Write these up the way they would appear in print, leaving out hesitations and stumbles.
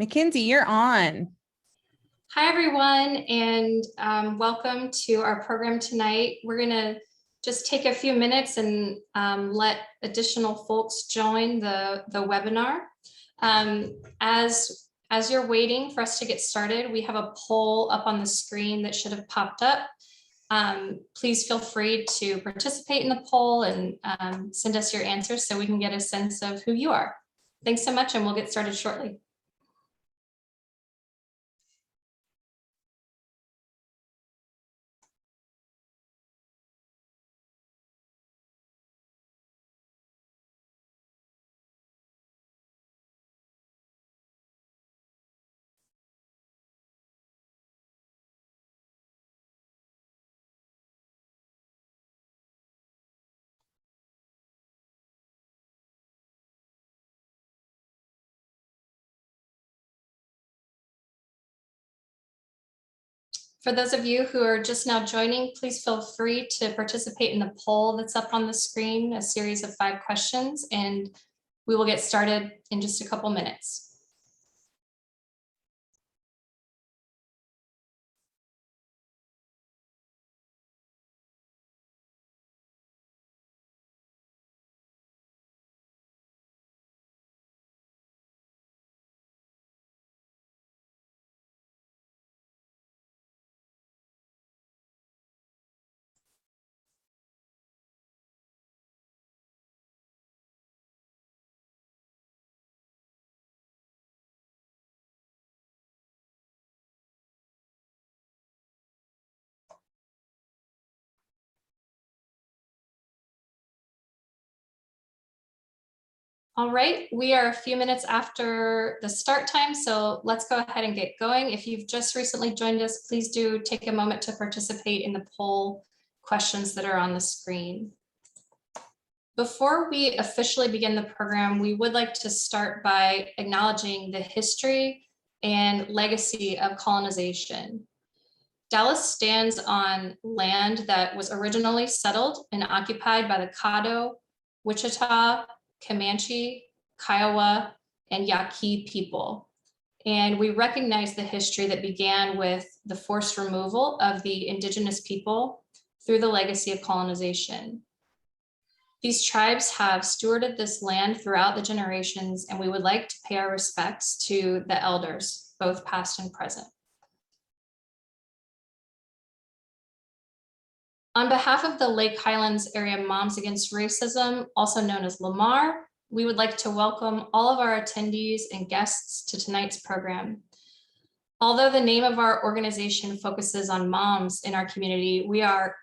Mackenzie, you're on. Hi, everyone, and welcome to our program tonight. We're going to just take a few minutes and let additional folks join the webinar. As you're waiting for us to get started, we have a poll up on the screen that should have popped up. Please feel free to participate in the poll and send us your answers so we can get a sense of who you are. Thanks so much, and we'll get started shortly. For those of you who are just now joining, please feel free to participate in the poll that's up on the screen, a series of 5 questions, and we will get started in just a couple minutes. All right, we are a few minutes after the start time, so let's go ahead and get going. If you've just recently joined us, please do take a moment to participate in the poll questions that are on the screen. Before we officially begin the program, we would like to start by acknowledging the history and legacy of colonization. Dallas stands on land that was originally settled and occupied by the Caddo, Wichita, Comanche, Kiowa, and Yaqui people. And we recognize the history that began with the forced removal of the indigenous people through the legacy of colonization. These tribes have stewarded this land throughout the generations, and we would like to pay our respects to the elders, both past and present. On behalf of the Lake Highlands Area Moms Against Racism, also known as LHAMAR, we would like to welcome all of our attendees and guests to tonight's program. Although the name of our organization focuses on moms in our community, we are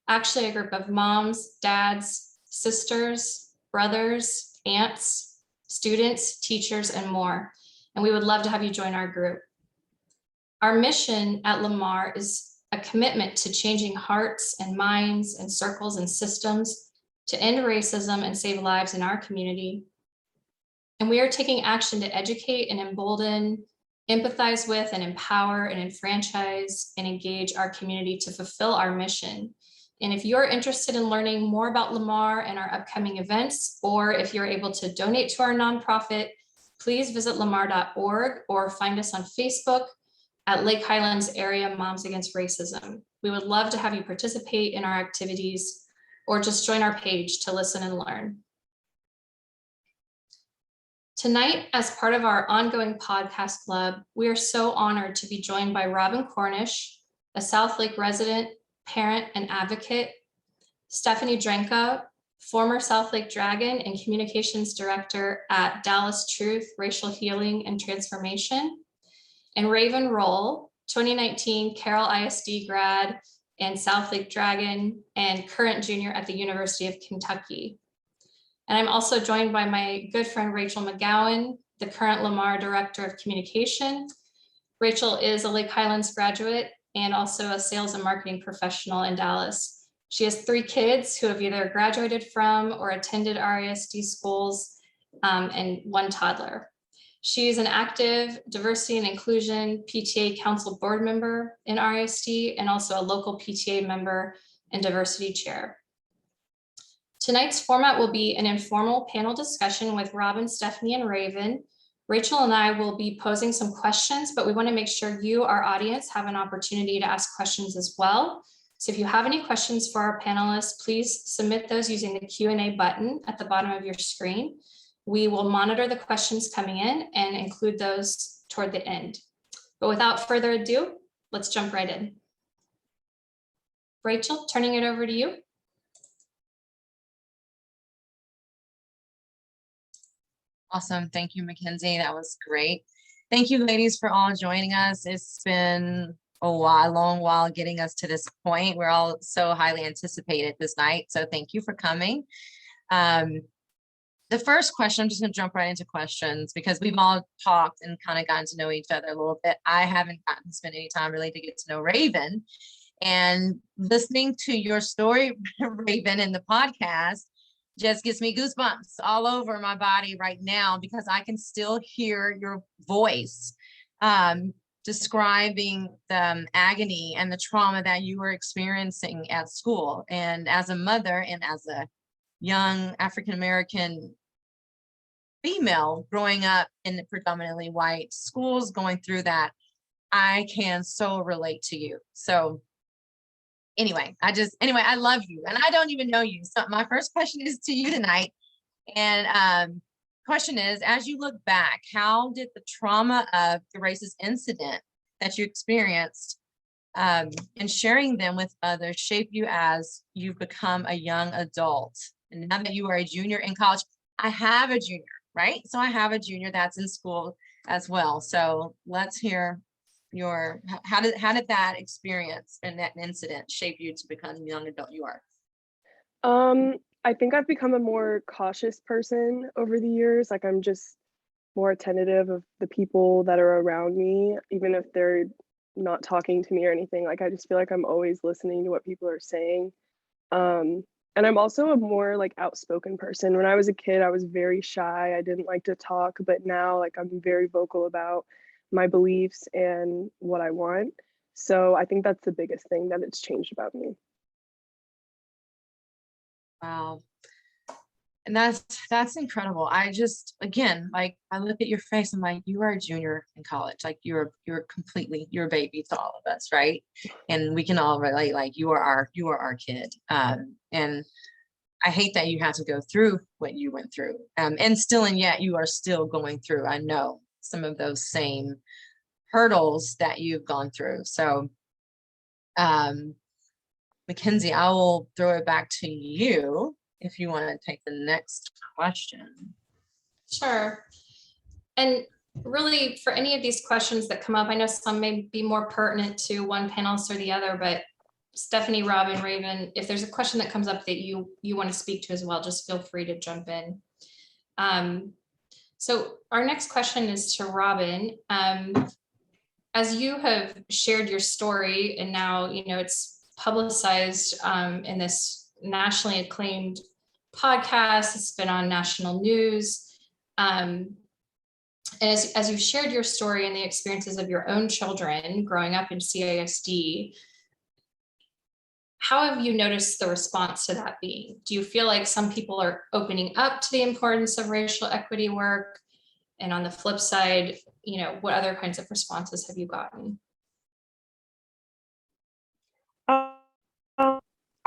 actually a group of moms, dads, sisters, brothers, aunts, students, teachers, and more. And we would love to have you join our group. Our mission at LHAMAR is a commitment to changing hearts and minds and circles and systems to end racism and save lives in our community. And we are taking action to educate and embolden, empathize with and empower and enfranchise and engage our community to fulfill our mission. And if you're interested in learning more about LHAMAR and our upcoming events, or if you're able to donate to our nonprofit, please visit lamar.org or find us on Facebook at Lake Highlands Area Moms Against Racism. We would love to have you participate in our activities or just join our page to listen and learn. Tonight, as part of our ongoing podcast club, we are so honored to be joined by Robin Cornish, a Southlake resident, parent, and advocate, Stephanie Drenka, former Southlake Dragon and communications director at Dallas Truth, Racial Healing and Transformation, and Raven Rolle, 2019 Carroll ISD grad and Southlake Dragon and current junior at the University of Kentucky. And I'm also joined by my good friend, Rachel McGowan, the current LHAMAR Director of Communication. Rachel is a Lake Highlands graduate and also a sales and marketing professional in Dallas. She has 3 kids who have either graduated from or attended RISD schools and 1 toddler. She is an active diversity and inclusion PTA council board member in RISD and also a local PTA member and diversity chair. Tonight's format will be an informal panel discussion with Robin, Stephanie, and Raven, Rachel and I will be posing some questions, but we want to make sure you, our audience, have an opportunity to ask questions as well. So if you have any questions for our panelists, please submit those using the Q&A button at the bottom of your screen. We will monitor the questions coming in and include those toward the end. But without further ado, let's jump right in. Rachel, turning it over to you. Awesome. Thank you, Mackenzie. That was great. Thank you, ladies, for all joining us. It's been a long while getting us to this point. We're all so highly anticipated this night. So thank you for coming. The first question, I'm just going to jump right into questions because we've all talked and kind of gotten to know each other a little bit. I haven't gotten to spend any time really to get to know Raven. And listening to your story, Raven, in the podcast just gives me goosebumps all over my body right now because I can still hear your voice describing the agony and the trauma that you were experiencing at school. And as a mother and as a young African-American female growing up in the predominantly white schools going through that, I can so relate to you. So anyway, I love you and I don't even know you. So my first question is to you tonight. And question is, as you look back, how did the trauma of the racist incident that you experienced and sharing them with others shape you as you've become a young adult? And now that you are a junior in college, I have a junior, right? So I have a junior that's in school as well. So let's hear how did that experience and that incident shape you to become the young adult you are? I think I've become a more cautious person over the years. Like I'm just more attentive of the people that are around me, even if they're not talking to me or anything. Like I just feel like I'm always listening to what people are saying. And I'm also a more like outspoken person. When I was a kid, I was very shy. I didn't like to talk, but now like I'm very vocal about my beliefs and what I want. So I think that's the biggest thing that it's changed about me. Wow. And that's incredible. I just, again, like I look at your face, I'm like, you are a junior in college. Like you're a baby to all of us, right? And we can all relate, like you are our kid. And I hate that you had to go through what you went through. And yet you are still going through, I know, some of those same hurdles that you've gone through. So Mackenzie, I will throw it back to you if you want to take the next question. Sure. And really, for any of these questions that come up, I know some may be more pertinent to one panelist or the other, but Stephanie, Robin, Raven, if there's a question that comes up that you want to speak to as well, just feel free to jump in. So our next question is to Robin. As you have shared your story and now, it's publicized in this nationally acclaimed podcast, it's been on national news. And as you've shared your story and the experiences of your own children growing up in CISD, how have you noticed the response to that being? Do you feel like some people are opening up to the importance of racial equity work? And on the flip side, what other kinds of responses have you gotten?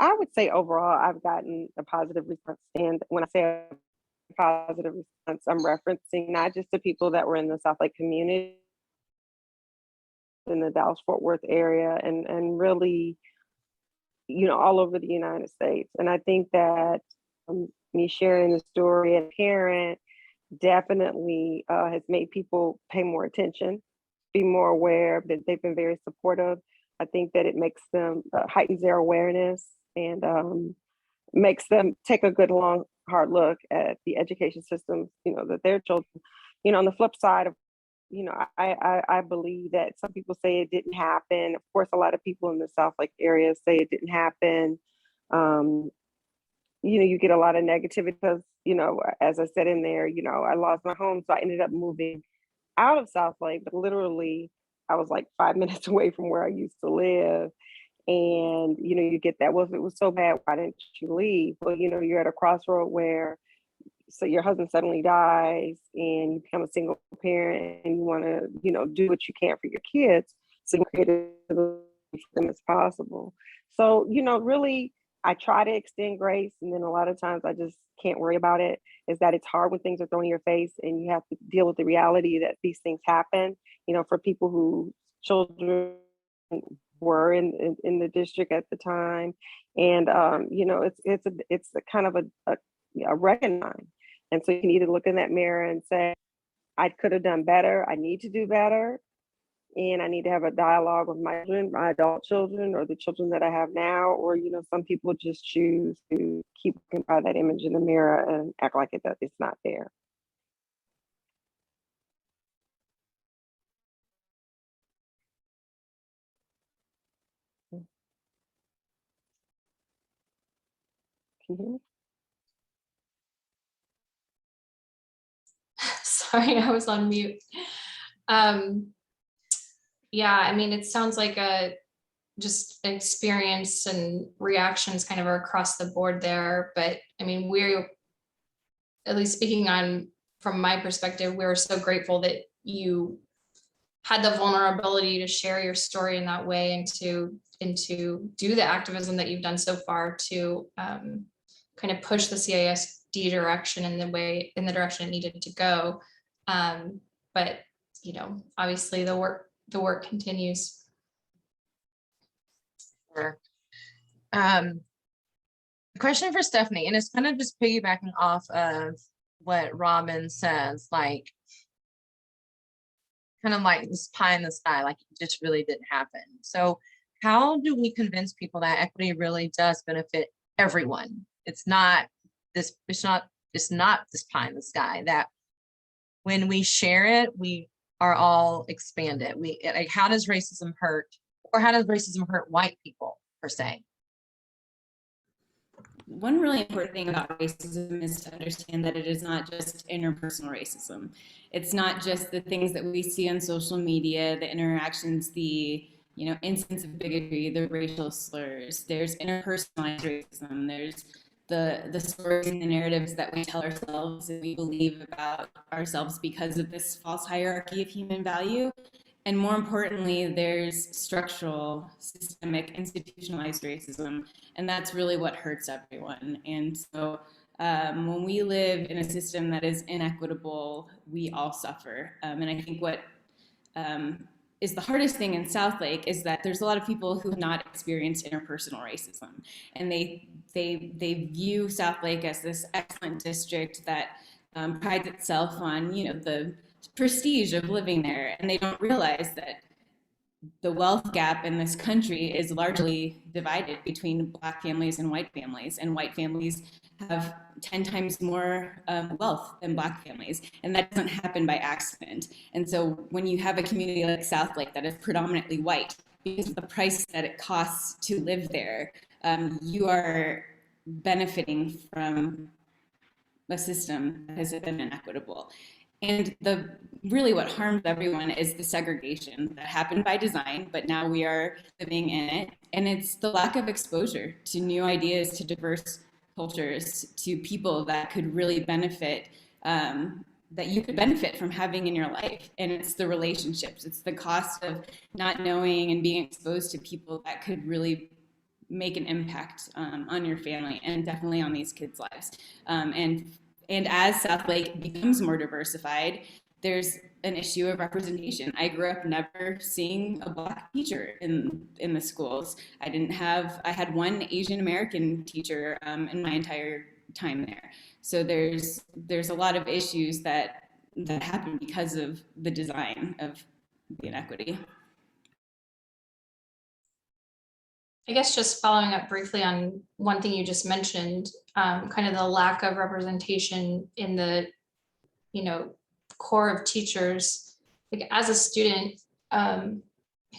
I would say overall, I've gotten a positive response. And when I say a positive response, I'm referencing not just the people that were in the Southlake community, in the Dallas-Fort Worth area, and really, all over the United States. And I think that me sharing the story as a parent definitely has made people pay more attention, be more aware, but they've been very supportive. I think that it makes them heightens their awareness and makes them take a good, long, hard look at the education systems, that their children, on the flip side of, I believe that some people say it didn't happen. Of course, a lot of people in the Southlake area say it didn't happen. You get a lot of negativity because, as I said in there, I lost my home. So I ended up moving out of Southlake, but literally I was like 5 minutes away from where I used to live. And, you get that, well, if it was so bad, why didn't you leave? Well, you're at a crossroad where so your husband suddenly dies and you become a single parent and you want to, do what you can for your kids, so create for them as possible. So, really, I try to extend grace, and then a lot of times I just can't worry about it. Is that it's hard when things are thrown in your face and you have to deal with the reality that these things happen, for people who children were in the district at the time. And it's a kind of a reckoning. And so you can either look in that mirror and say, I could have done better, I need to do better, and I need to have a dialogue with my children, my adult children, or the children that I have now. Or, some people just choose to keep looking by that image in the mirror and act like it's not there. Can you hear me? Sorry, I was on mute. Yeah, I mean, it sounds like just experience and reactions kind of are across the board there. But I mean, we're, at least speaking on from my perspective, we're so grateful that you had the vulnerability to share your story in that way and to do the activism that you've done so far to kind of push the CISD direction in the direction it needed to go. But obviously the work continues. Sure. Question for Stephanie, and it's kind of just piggybacking off of what Robin says, like kind of like this pie in the sky, like it just really didn't happen. So how do we convince people that equity really does benefit everyone? It's not this pie in the sky, that when we share it, we are all expanded. Like, how does racism hurt, or how does racism hurt white people per se? One really important thing about racism is to understand that it is not just interpersonal racism. It's not just the things that we see on social media, the interactions, the incidents of bigotry, the racial slurs. There's interpersonalized racism. There's the stories and the narratives that we tell ourselves and we believe about ourselves because of this false hierarchy of human value. And more importantly, there's structural, systemic, institutionalized racism, and that's really what hurts everyone. And so when we live in a system that is inequitable, we all suffer. And I think what is the hardest thing in Southlake is that there's a lot of people who have not experienced interpersonal racism, and they view Southlake as this excellent district that prides itself on the prestige of living there, and they don't realize that the wealth gap in this country is largely divided between Black families and white families have 10 times more wealth than Black families, and that doesn't happen by accident. And so when you have a community like Southlake that is predominantly white, because of the price that it costs to live there, you are benefiting from a system that has been inequitable. And really what harms everyone is the segregation that happened by design, but now we are living in it. And it's the lack of exposure to new ideas, to diverse cultures, to people that could really benefit, that you could benefit from having in your life. And it's the relationships, it's the cost of not knowing and being exposed to people that could really make an impact on your family and definitely on these kids' lives. And as Southlake becomes more diversified, there's an issue of representation. I grew up never seeing a Black teacher in the schools. I had one Asian American teacher in my entire time there. So there's a lot of issues that happen because of the design of the inequity. I guess just following up briefly on one thing you just mentioned, kind of the lack of representation in the, core of teachers. Like as a student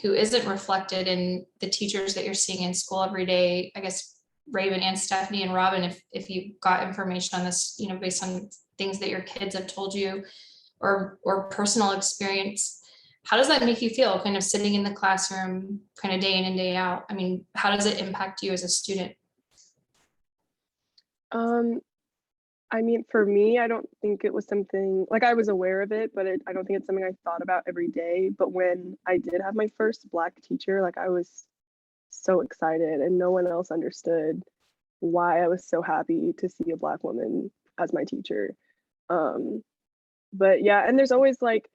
who isn't reflected in the teachers that you're seeing in school every day, I guess Raven and Stephanie and Robin, if you got information on this, based on things that your kids have told you or personal experience, how does that make you feel, kind of sitting in the classroom kind of day in and day out? I mean, how does it impact you as a student? I mean, for me, I don't think it was something like I was aware of it, but I don't think it's something I thought about every day. But when I did have my first Black teacher, like I was so excited, and no one else understood why I was so happy to see a Black woman as my teacher. Um, but yeah, and there's always like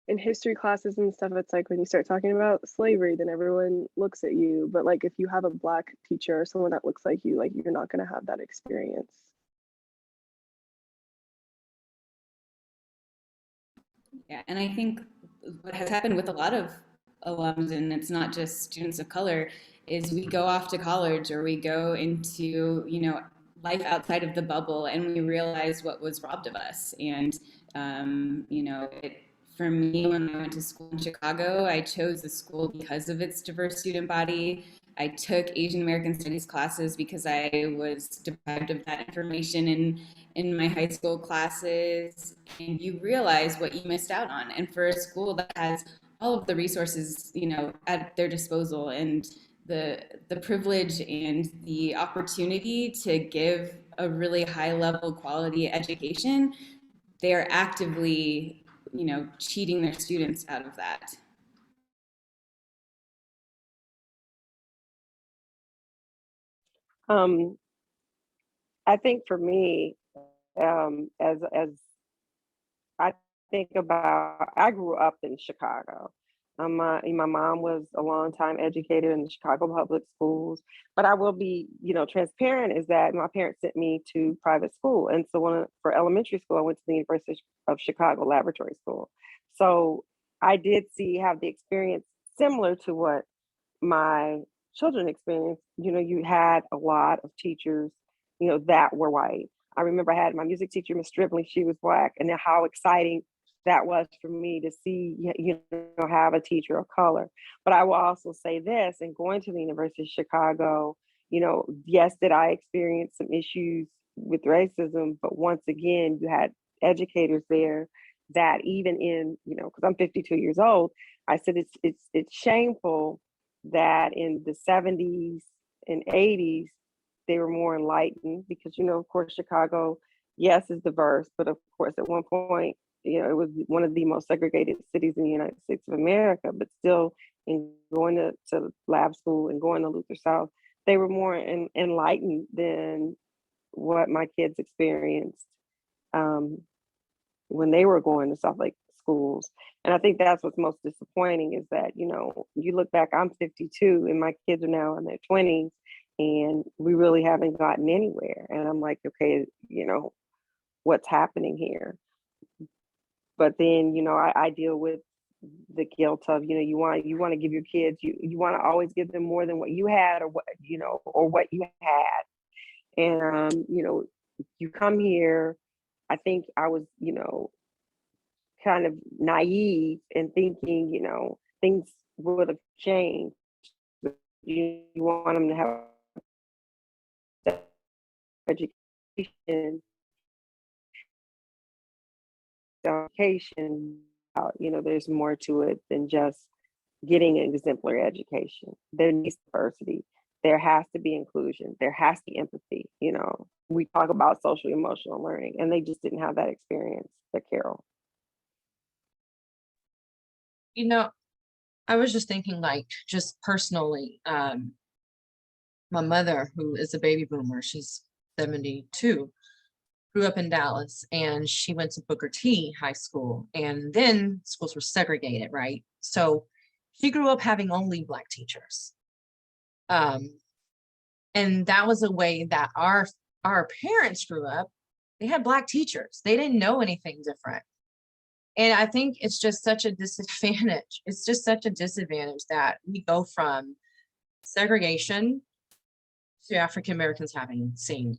in history classes and stuff, it's like when you start talking about slavery, then everyone looks at you. But like if you have a Black teacher or someone that looks like you, like you're not gonna have that experience. Yeah, and I think what has happened with a lot of alums, and it's not just students of color, is we go off to college or we go into, life outside of the bubble, and we realize what was robbed of us. And, for me, when I went to school in Chicago, I chose the school because of its diverse student body. I took Asian American Studies classes because I was deprived of that information in my high school classes, and you realize what you missed out on. And for a school that has all of the resources, at their disposal, and the privilege and the opportunity to give a really high level quality education, they are actively, cheating their students out of that. Um, I think for me, as I think about, I grew up in Chicago. My mom was a long time educator in the Chicago public schools, but I will be, transparent is that my parents sent me to private school. And so for elementary school, I went to the University of Chicago Laboratory School. So I did have the experience similar to what my children experienced. You had a lot of teachers, that were white. I remember I had my music teacher, Miss Stribley, she was Black, and then how exciting that was for me to see, have a teacher of color. But I will also say this, in going to the University of Chicago, yes, did I experience some issues with racism, but once again, you had educators there that even in, because I'm 52 years old, I said it's shameful that in the 70s and 80s, they were more enlightened because, of course, Chicago, yes, is diverse, but of course, at one point, it was one of the most segregated cities in the United States of America, but still in going to lab school and going to Luther South, they were more enlightened than what my kids experienced when they were going to Southlake schools. And I think that's what's most disappointing is that, you look back, I'm 52 and my kids are now in their 20s and we really haven't gotten anywhere. And I'm like, okay, what's happening here? But then, I deal with the guilt of, you want to give your kids, you want to always give them more than what you had or what you had. And, you come here, I think I was, kind of naive and thinking, things would have changed. You want them to have education, there's more to it than just getting an exemplary education. There needs diversity. There has to be inclusion. There has to be empathy. We talk about social emotional learning, and they just didn't have that experience at Carroll. I was just thinking, like, just personally, my mother, who is a baby boomer, she's 72, grew up in Dallas, and she went to Booker T High School, and then schools were segregated, right? So she grew up having only Black teachers. And that was a way that our parents grew up. They had Black teachers. They didn't know anything different. And I think it's just such a disadvantage. It's just such a disadvantage that we go from segregation to African Americans having seen,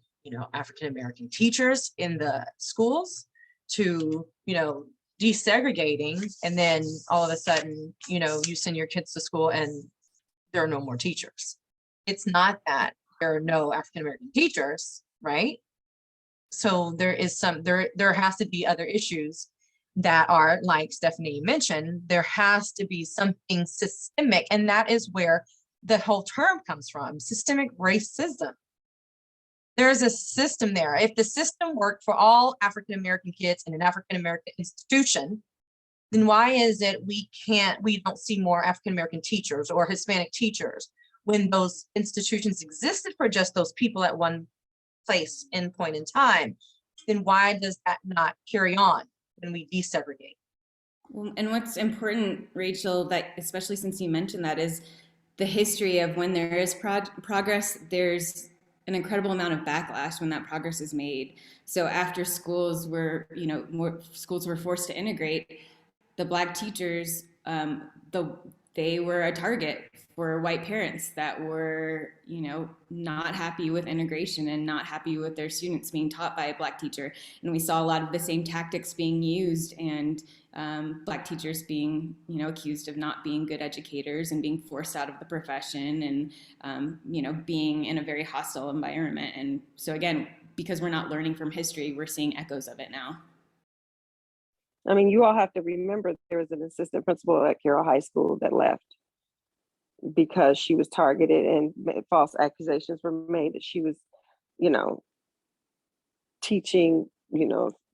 African American teachers in the schools to, desegregating. And then all of a sudden, you send your kids to school and there are no more teachers. It's not that there are no African American teachers, right? So there is there has to be other issues that are, like Stephanie mentioned, there has to be something systemic. And that is where the whole term comes from, systemic racism. there's a system there. If the system worked for all African-American kids in an African-American institution, then why is it we don't see more African-American teachers or Hispanic teachers when those institutions existed for just those people at one place and point in time? Then why does that not carry on when we desegregate? Well, and what's important, Rachel, that especially since you mentioned that, is the history of when there is progress, there's an incredible amount of backlash when that progress is made. So after schools were, more schools were forced to integrate, the Black teachers, they were a target for white parents that were, not happy with integration and not happy with their students being taught by a Black teacher. And we saw a lot of the same tactics being used, and Black teachers being, accused of not being good educators and being forced out of the profession, and, being in a very hostile environment. And so again, because we're not learning from history, we're seeing echoes of it now. I mean, you all have to remember there was an assistant principal at Carroll High School that left because she was targeted and false accusations were made that she was, teaching,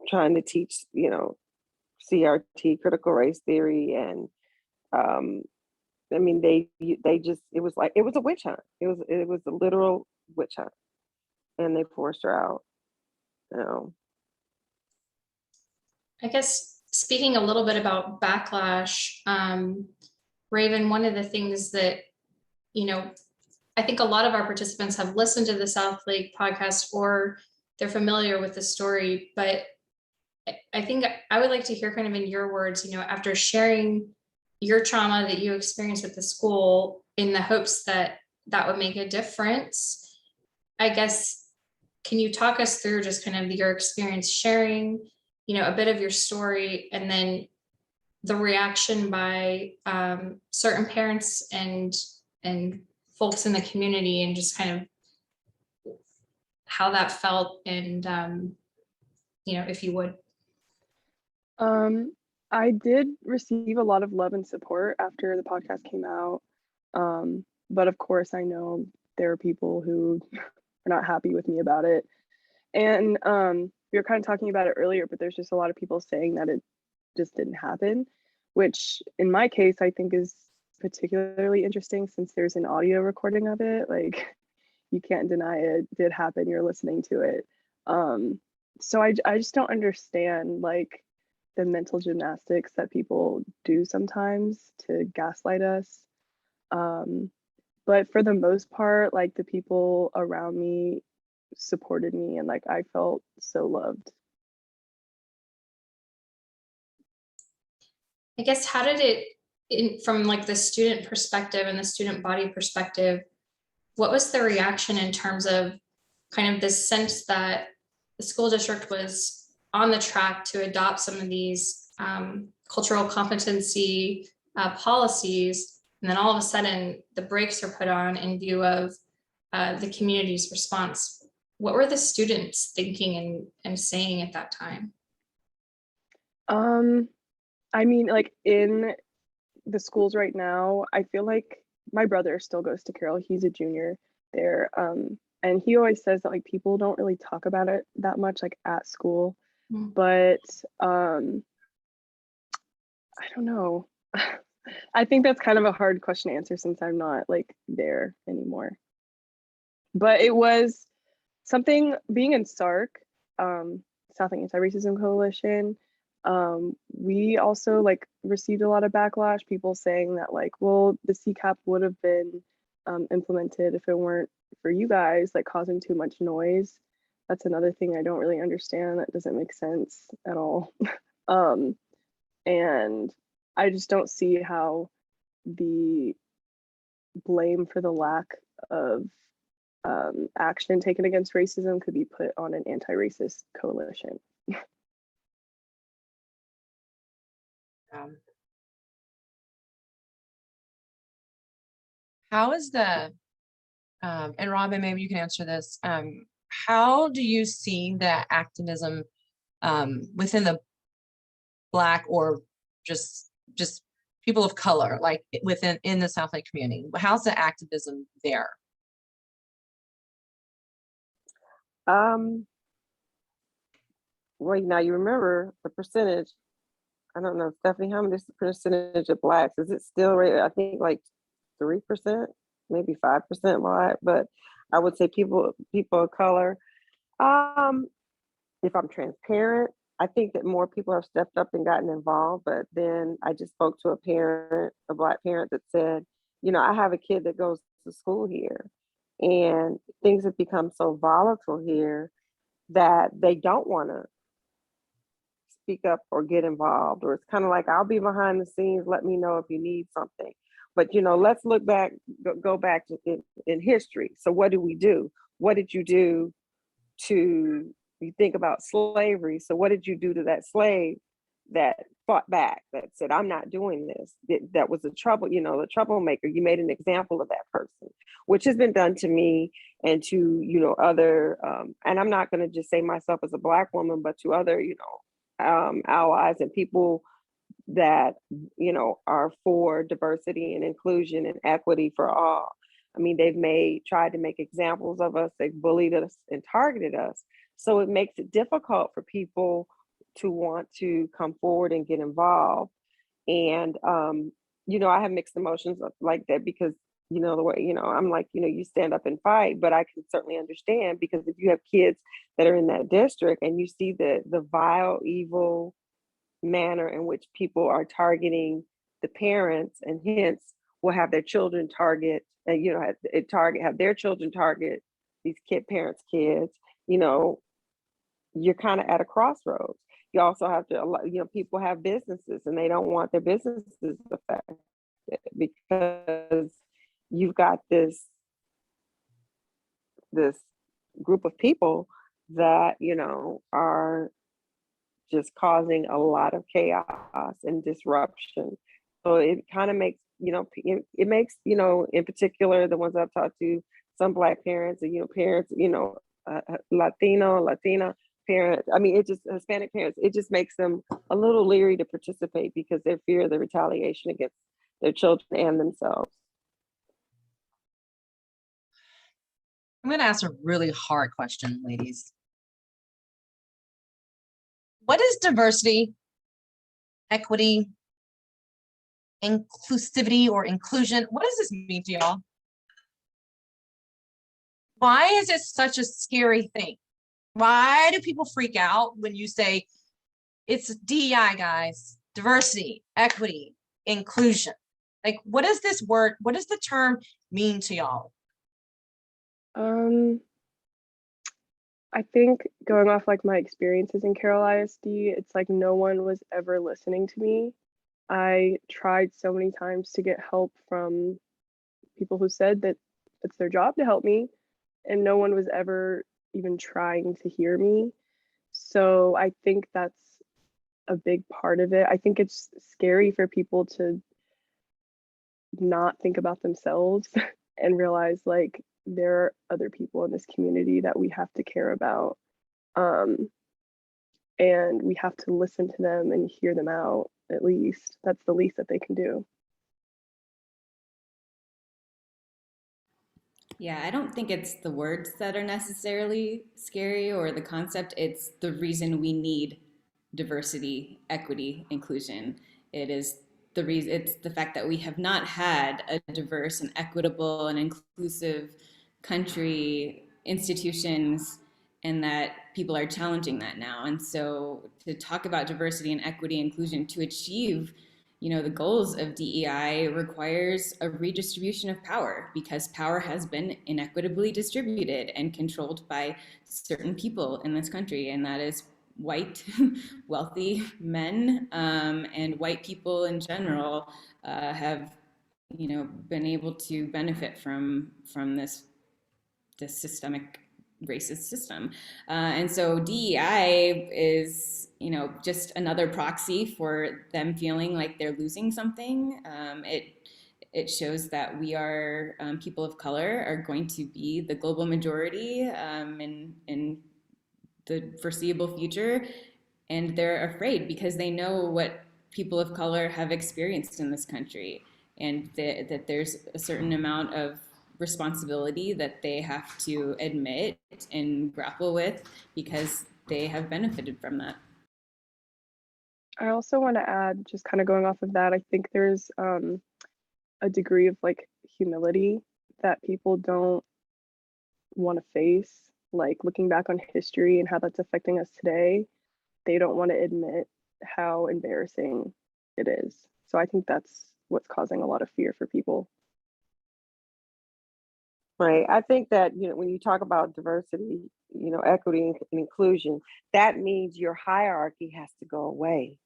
trying to teach, CRT, critical race theory. And I mean, they just, it was a witch hunt. It was a literal witch hunt, and they forced her out, I guess speaking a little bit about backlash, Raven, one of the things that, I think a lot of our participants have listened to the Southlake podcast or they're familiar with the story, but I think I would like to hear kind of in your words, after sharing your trauma that you experienced with the school in the hopes that that would make a difference. I guess, can you talk us through just kind of your experience sharing, a bit of your story, and then the reaction by certain parents and folks in the community, and just kind of how that felt, and if you would. I did receive a lot of love and support after the podcast came out, but of course I know there are people who are not happy with me about it, and we were kind of talking about it earlier, but there's just a lot of people saying that it just didn't happen, which in my case I think is particularly interesting since there's an audio recording of it. Like, you can't deny it did happen, you're listening to it. So I just don't understand like the mental gymnastics that people do sometimes to gaslight us. But for the most part, like, the people around me supported me, and like I felt so loved. I guess, how did it, from like the student perspective and the student body perspective, what was the reaction in terms of kind of this sense that the school district was on the track to adopt some of these cultural competency policies, and then all of a sudden the brakes are put on in view of the community's response? What were the students thinking and saying at that time? I mean, like, in the schools right now, I feel like my brother still goes to Carroll. He's a junior there. And he always says that like people don't really talk about it that much like at school. But I don't know. I think that's kind of a hard question to answer since I'm not like there anymore. But it was something, being in SARC, Southlake Anti-Racism Coalition, we also like received a lot of backlash, people saying that like, well, the CCAP would have been implemented if it weren't for you guys, like causing too much noise. That's another thing I don't really understand. That doesn't make sense at all. And I just don't see how the blame for the lack of action taken against racism could be put on an anti-racist coalition. How is the, and Robin, maybe you can answer this. How do you see the activism within the Black or just people of color, like in the Southlake community? How's the activism there? Well, now you remember the percentage. I don't know, Stephanie, how much is the percentage of Blacks? Is it still, I think like 3%, maybe 5% Black, but I would say people of color. If I'm transparent, I think that more people have stepped up and gotten involved. But then I just spoke to a Black parent that said, I have a kid that goes to school here, and things have become so volatile here that they don't want to speak up or get involved. Or it's kind of like, I'll be behind the scenes, let me know if you need something. But let's look back, go back to in history. So what do we do? What did you do to, you think about slavery? So what did you do to that slave that fought back, that said, I'm not doing this? That was the troublemaker. You made an example of that person, which has been done to me and to, other, and I'm not going to just say myself as a Black woman, but to other, allies and people that, are for diversity and inclusion and equity for all. I mean, they've tried to make examples of us, they've bullied us and targeted us. So it makes it difficult for people to want to come forward and get involved. And, I have mixed emotions like that because, the way, I'm like, you stand up and fight, but I can certainly understand, because if you have kids that are in that district and you see the vile, evil manner in which people are targeting the parents, and hence will have their children target, and have their children target these parents' kids, you're kind of at a crossroads. You also have to, people have businesses and they don't want their businesses affected because you've got this group of people that, are just causing a lot of chaos and disruption. So it kind of makes, it makes, in particular, the ones I've talked to, some Black parents, and, parents, Latina parents, Hispanic parents, it just makes them a little leery to participate because they fear the retaliation against their children and themselves. I'm going to ask a really hard question, ladies. What is diversity, equity, inclusivity, or inclusion? What does this mean to y'all? Why is it such a scary thing? Why do people freak out when you say it's DEI, guys? Diversity, equity, inclusion. Like, what does the term mean to y'all? I think going off like my experiences in Carroll ISD, it's like no one was ever listening to me. I tried so many times to get help from people who said that it's their job to help me, and no one was ever even trying to hear me. So I think that's a big part of it. I think it's scary for people to not think about themselves and realize like there are other people in this community that we have to care about. And we have to listen to them and hear them out, at least. That's the least that they can do. Yeah, I don't think it's the words that are necessarily scary or the concept. It's the reason we need diversity, equity, inclusion. It is the reason, it's the fact that we have not had a diverse and equitable and inclusive country, institutions, and that people are challenging that now. And so to talk about diversity and equity inclusion to achieve the goals of DEI requires a redistribution of power, because power has been inequitably distributed and controlled by certain people in this country, and that is white, wealthy men, and white people in general have been able to benefit from this systemic racist system. And so DEI is, just another proxy for them feeling like they're losing something. It shows that we are, people of color are going to be the global majority in the foreseeable future. And they're afraid because they know what people of color have experienced in this country, and that there's a certain amount of responsibility that they have to admit and grapple with because they have benefited from that. I also want to add, just kind of going off of that, I think there's a degree of like humility that people don't want to face, like looking back on history and how that's affecting us today. They don't want to admit how embarrassing it is. So I think that's what's causing a lot of fear for people. Right. I think that, when you talk about diversity, equity and inclusion, that means your hierarchy has to go away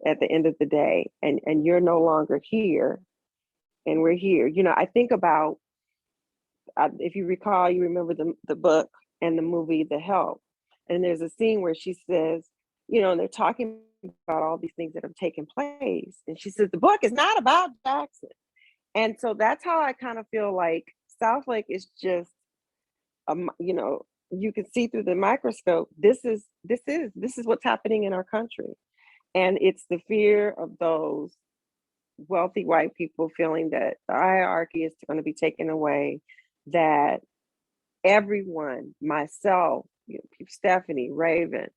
at the end of the day. And you're no longer here and we're here. I think about, if you recall, you remember the book and the movie, The Help. And there's a scene where she says, they're talking about all these things that have taken place. And she says, the book is not about Jackson. And so that's how I kind of feel like Southlake is just, you can see through the microscope, this is what's happening in our country. And it's the fear of those wealthy white people feeling that the hierarchy is going to be taken away, that everyone, myself, Stephanie, Raven,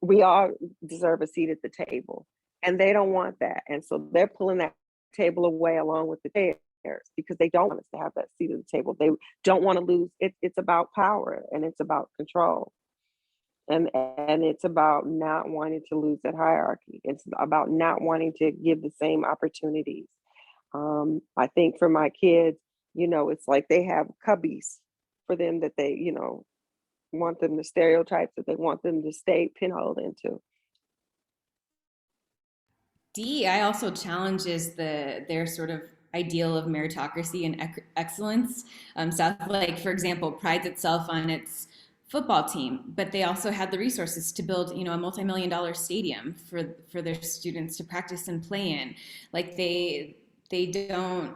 we all deserve a seat at the table. And they don't want that. And so they're pulling that table away along with the chairs because they don't want us to have that seat at the table. They don't want to lose. It's about power and it's about control. And it's about not wanting to lose that hierarchy. It's about not wanting to give the same opportunities. I think for my kids, it's like they have cubbies for them that they, want them, the stereotypes that they want them to stay pinholed into. DEI also challenges their sort of ideal of meritocracy and excellence. Southlake, for example, prides itself on its football team, but they also had the resources to build, a multi-million-dollar stadium for their students to practice and play in. Like they don't,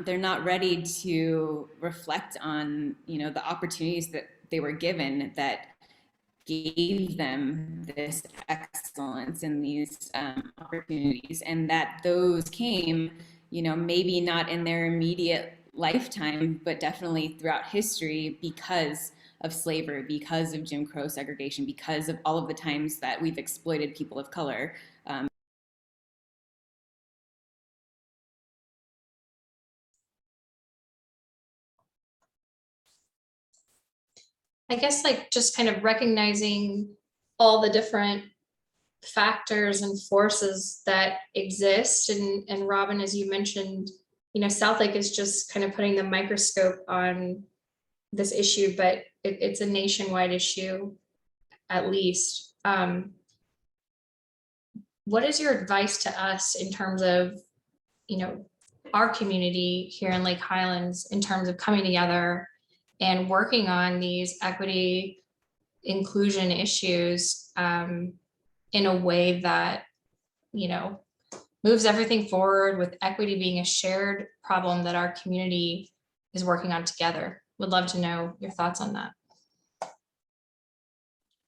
they're not ready to reflect on, the opportunities that they were given that gave them this excellence in these opportunities, and that those came, maybe not in their immediate lifetime, but definitely throughout history because of slavery, because of Jim Crow segregation, because of all of the times that we've exploited people of color. I guess like just kind of recognizing all the different factors and forces that exist. And Robin, as you mentioned, Southlake is just kind of putting the microscope on this issue, but it's a nationwide issue, at least. What is your advice to us in terms of, our community here in Lake Highlands in terms of coming together and working on these equity inclusion issues in a way that, moves everything forward, with equity being a shared problem that our community is working on together? Would love to know your thoughts on that.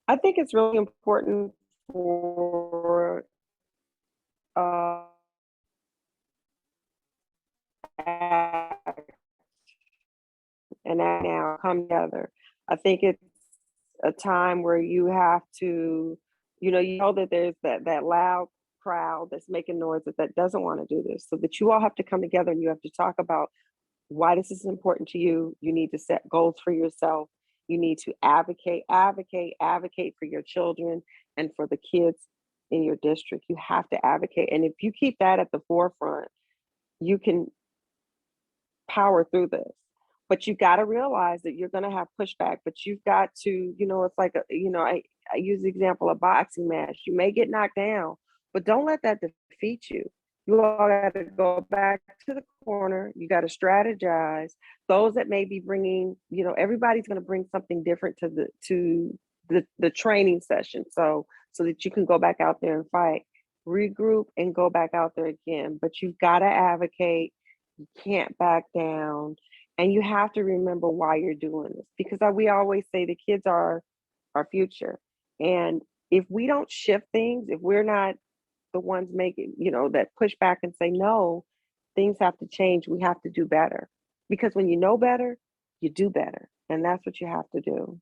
I think it's really important for and now come together. I think it's a time where you have to, that there's that loud crowd that's making noise that doesn't want to do this, so that you all have to come together and you have to talk about why this is important to you. You need to set goals for yourself. You need to advocate for your children and for the kids in your district. You have to advocate. And if you keep that at the forefront, you can power through this. But you got to realize that you're going to have pushback, but you've got to, it's like, I use the example of boxing match. You may get knocked down, but don't let that defeat you. You all got to go back to the corner. You got to strategize. Those that may be bringing, everybody's going to bring something different to the training session. So that you can go back out there and fight, regroup and go back out there again. But you've got to advocate. You can't back down. And you have to remember why you're doing this, because we always say the kids are our future. And if we don't shift things, if we're not the ones making, that push back and say, no, things have to change. We have to do better. Because when you know better, you do better. And that's what you have to do.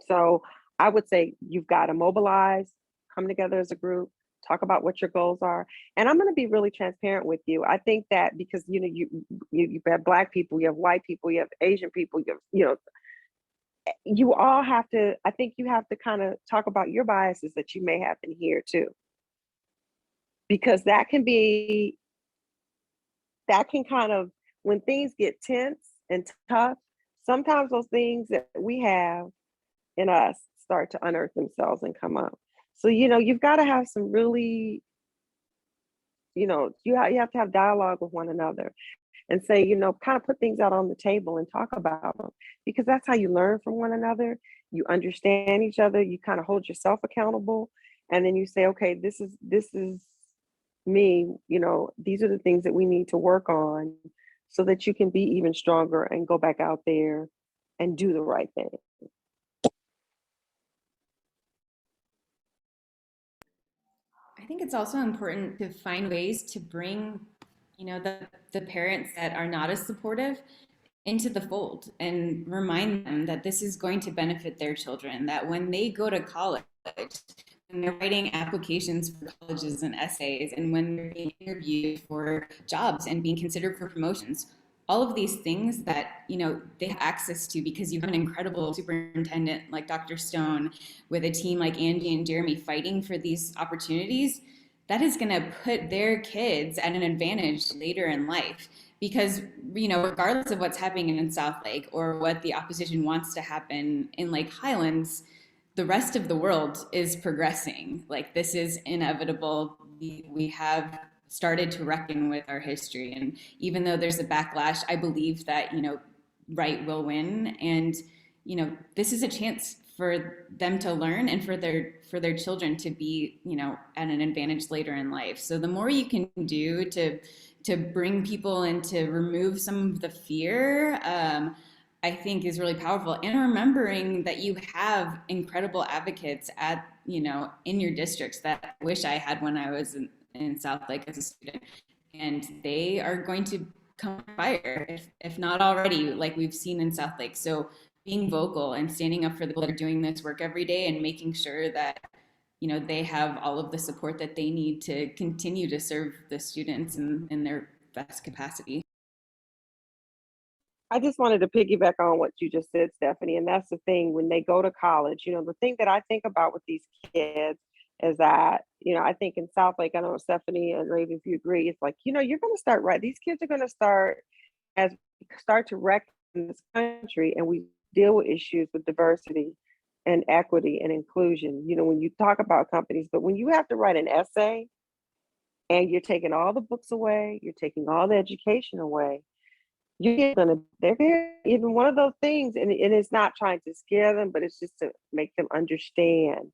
So I would say you've got to mobilize, come together as a group, talk about what your goals are. And I'm going to be really transparent with you. I think that because, you know, you have Black people, you have white people, you have Asian people, you all have to, I think you have to kind of talk about your biases that you may have in here too. Because that can kind of, when things get tense and tough, sometimes those things that we have in us start to unearth themselves and come up. So, you know, you've got to have some really, you have to have dialogue with one another and say, kind of put things out on the table and talk about them, because that's how you learn from one another. You understand each other, you kind of hold yourself accountable, and then you say, okay, this is me, these are the things that we need to work on so that you can be even stronger and go back out there and do the right thing. I think it's also important to find ways to bring, the parents that are not as supportive into the fold and remind them that this is going to benefit their children, that when they go to college, when they're writing applications for colleges and essays, and when they're being interviewed for jobs and being considered for promotions, all of these things that, they have access to because you have an incredible superintendent like Dr. Stone with a team like Angie and Jeremy fighting for these opportunities, that is going to put their kids at an advantage later in life. Because, regardless of what's happening in Southlake or what the opposition wants to happen in Lake Highlands, the rest of the world is progressing. Like, this is inevitable. We have started to reckon with our history. And even though there's a backlash, I believe that, right will win. And, this is a chance for them to learn and for their children to be, at an advantage later in life. So the more you can do to bring people and to remove some of the fear, I think is really powerful. And remembering that you have incredible advocates in your districts that I wish I had when I was in Southlake as a student. And they are going to come fire, if not already, like we've seen in Southlake. So being vocal and standing up for the people that are doing this work every day and making sure that they have all of the support that they need to continue to serve the students in their best capacity. I just wanted to piggyback on what you just said, Stephanie, and that's the thing, when they go to college, the thing that I think about with these kids is that, I think in Southlake, I know Stephanie and Raven, if you agree, it's like, you're going to start right. These kids are going to start to reckon in this country, and we deal with issues with diversity and equity and inclusion, when you talk about companies, but when you have to write an essay and you're taking all the books away, you're taking all the education away, they're very, even one of those things, and it's not trying to scare them, but it's just to make them understand.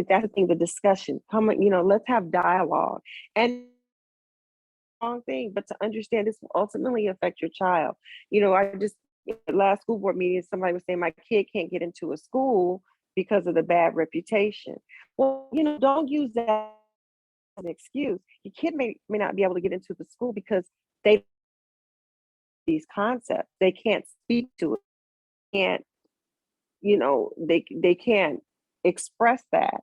That's the thing, the discussion, let's have dialogue, and wrong thing, but to understand this will ultimately affect your child. Last school board meeting, somebody was saying my kid can't get into a school because of the bad reputation. Well, don't use that as an excuse. Your kid may not be able to get into the school because these concepts, they can't speak to it, they can't express that.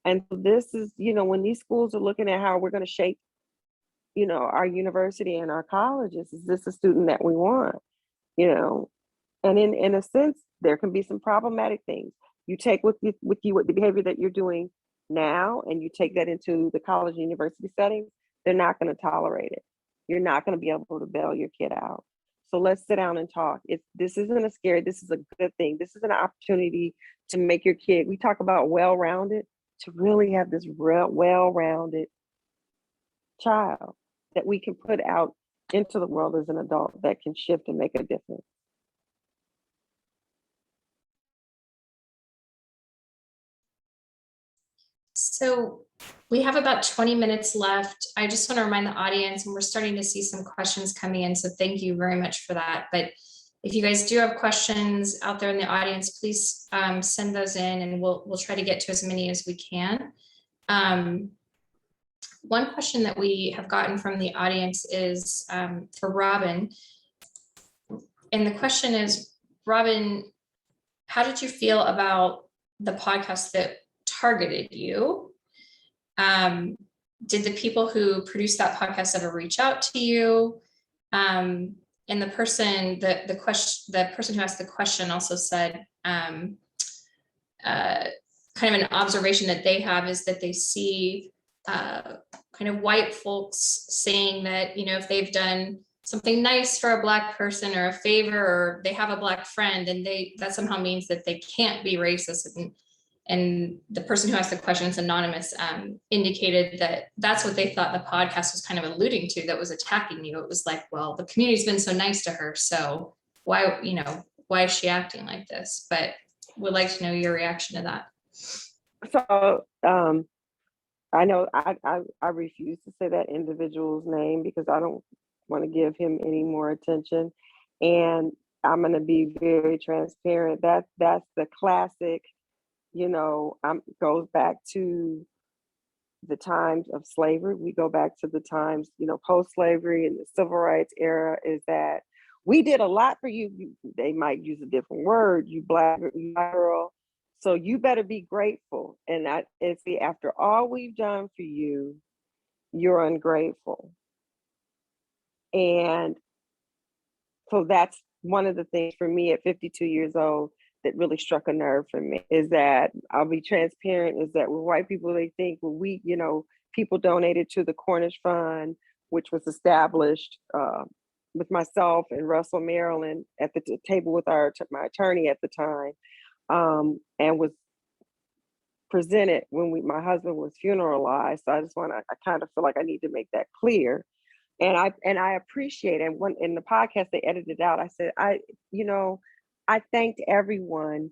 And so this is, when these schools are looking at how we're going to shape, our university and our colleges, is this a student that we want? And in a sense, there can be some problematic things. You take with you what the behavior that you're doing now, and you take that into the college and university settings, they're not going to tolerate it. You're not going to be able to bail your kid out. So let's sit down and talk. This isn't a scary, this is a good thing. This is an opportunity to make your kid, we talk about well-rounded, to really have this well-rounded child that we can put out into the world as an adult that can shift and make a difference. So we have about 20 minutes left. I just want to remind the audience, and we're starting to see some questions coming in, so thank you very much for that. But if you guys do have questions out there in the audience, please send those in, and we'll try to get to as many as we can. One question that we have gotten from the audience is for Robin. And the question is, Robin, how did you feel about the podcast that targeted you? Did the people who produced that podcast ever reach out to you? And the person who asked the question also said, kind of an observation that they have is that they see kind of white folks saying that, you know, if they've done something nice for a Black person or a favor, or they have a Black friend, and that somehow means that they can't be racist. And the person who asked the question, it's anonymous, indicated that that's what they thought the podcast was kind of alluding to, that was attacking you. It was like, well, the community's been so nice to her, so why is she acting like this? But would like to know your reaction to that. So I know I refuse to say that individual's name because I don't want to give him any more attention. And I'm going to be very transparent. That's the classic, goes back to the times of slavery. We go back to the times, post-slavery and the civil rights era, is that we did a lot for you. They might use a different word, you Black girl. So you better be grateful. And see, after all we've done for you, you're ungrateful. And so that's one of the things for me at 52 years old that really struck a nerve for me, is that, I'll be transparent, is that with white people, they think, well, people donated to the Cornish Fund, which was established with myself and Russell, Maryland, at the table with my attorney at the time, and was presented when my husband was funeralized. So I kind of feel like I need to make that clear. And I appreciate it. And in the podcast, they edited out, I said, I thanked everyone,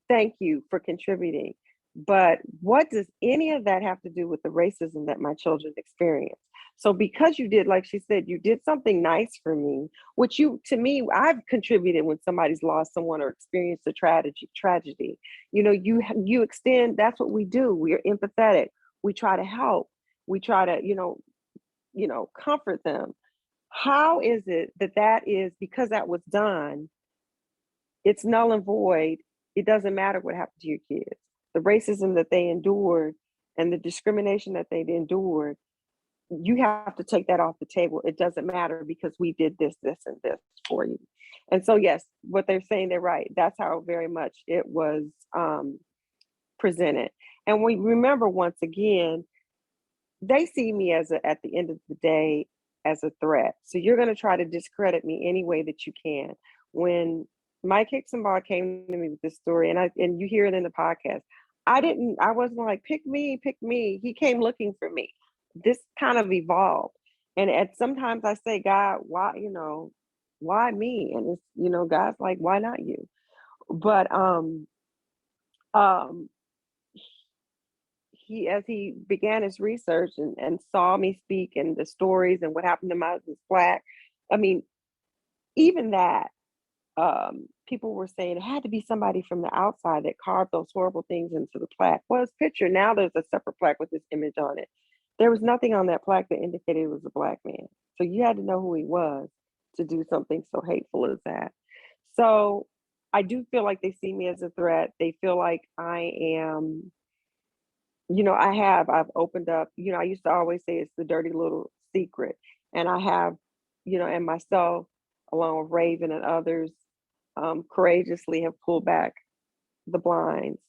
thank you for contributing. But what does any of that have to do with the racism that my children experience? So because you did, like she said, you did something nice for me, which to me, I've contributed when somebody's lost someone or experienced a tragedy. You extend, that's what we do. We are empathetic. We try to help. We try to, comfort them. How is it that is, because that was done, it's null and void? It doesn't matter what happened to your kids. The racism that they endured and the discrimination that they endured, you have to take that off the table. It doesn't matter because we did this, this, and this for you. And so, yes, what they're saying, they're right. That's how very much it was presented. And we remember, once again, they see me at the end of the day, as a threat. So you're going to try to discredit me any way that you can. When Mike Hicksonbaugh came to me with this story, and you hear it in the podcast, I wasn't like, pick me. He came looking for me. This kind of evolved. And sometimes I say, God, why me? And it's, God's like, why not you? But as he began his research and saw me speak and the stories and what happened to my husband's plaque, I mean, even that, people were saying it had to be somebody from the outside that carved those horrible things into the plaque. Well, his picture, now there's a separate plaque with this image on it. There was nothing on that plaque that indicated it was a Black man. So you had to know who he was to do something so hateful as that. So I do feel like they see me as a threat. They feel like I am, I've opened up, I used to always say it's the dirty little secret. And I have, and myself, along with Raven and others, courageously have pulled back the blinds.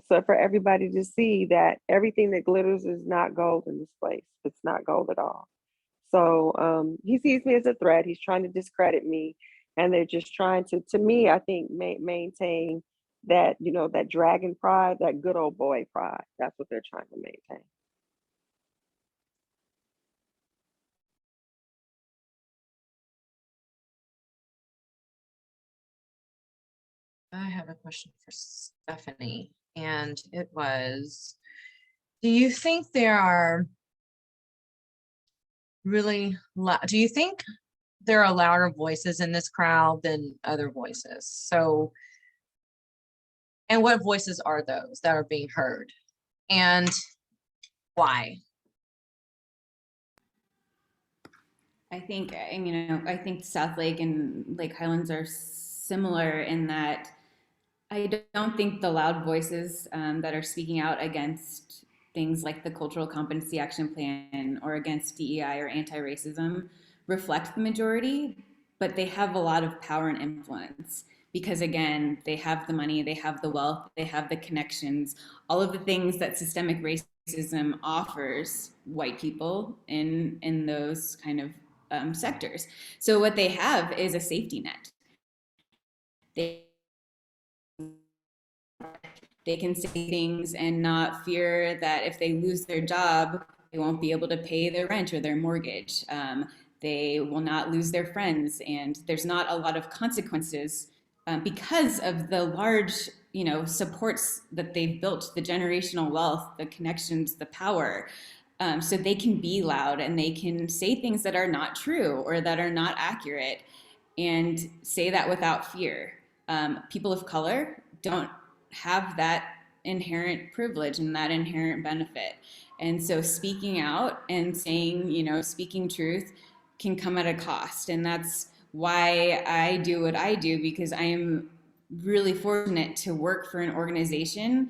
So for everybody to see that everything that glitters is not gold in this place. It's not gold at all. So he sees me as a threat. He's trying to discredit me. And they're just trying to me, I think, maintain that, that dragon pride, that good old boy pride. That's what they're trying to maintain. I have a question for Stephanie, and it was, do you think there are do you think there are louder voices in this crowd than other voices? So, and what voices are those that are being heard? And why? I think, I think Southlake and Lake Highlands are similar in that I don't think the loud voices that are speaking out against things like the Cultural Competency Action Plan or against DEI or anti-racism reflect the majority, but they have a lot of power and influence because, again, they have the money, they have the wealth, they have the connections, all of the things that systemic racism offers white people in those kind of sectors. So what they have is a safety net. They can say things and not fear that if they lose their job, they won't be able to pay their rent or their mortgage. They will not lose their friends, and there's not a lot of consequences because of the large, supports that they've built, the generational wealth, the connections, the power. So they can be loud and they can say things that are not true or that are not accurate and say that without fear. People of color don't have that inherent privilege and that inherent benefit. And so speaking out and saying, speaking truth can come at a cost. And that's why I do what I do, because I am really fortunate to work for an organization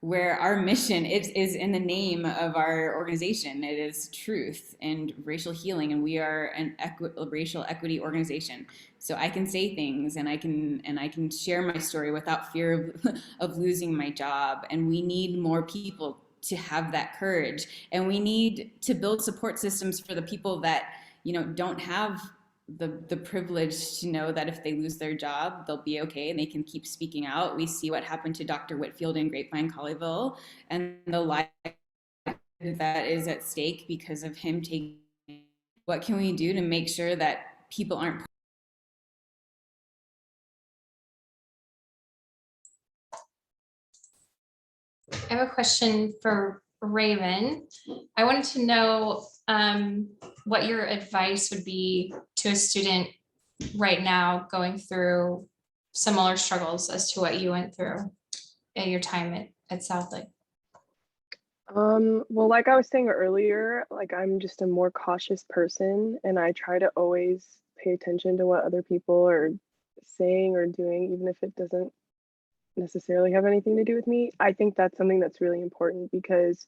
where our mission is in the name of our organization. It is truth and racial healing, and we are a racial equity organization. So I can say things, and I can share my story without fear of losing my job. And we need more people to have that courage, and we need to build support systems for the people that don't have the privilege to know that if they lose their job, they'll be okay and they can keep speaking out. We see what happened to Dr. Whitfield in Grapevine, Colleyville, and the life that is at stake because of him taking. What can we do to make sure that people aren't? I have a question for Raven. I wanted to know what your advice would be to a student right now going through similar struggles as to what you went through at your time at Southlake. Well, like I was saying earlier, like I'm just a more cautious person, and I try to always pay attention to what other people are saying or doing, even if it doesn't necessarily have anything to do with me. I think that's something that's really important because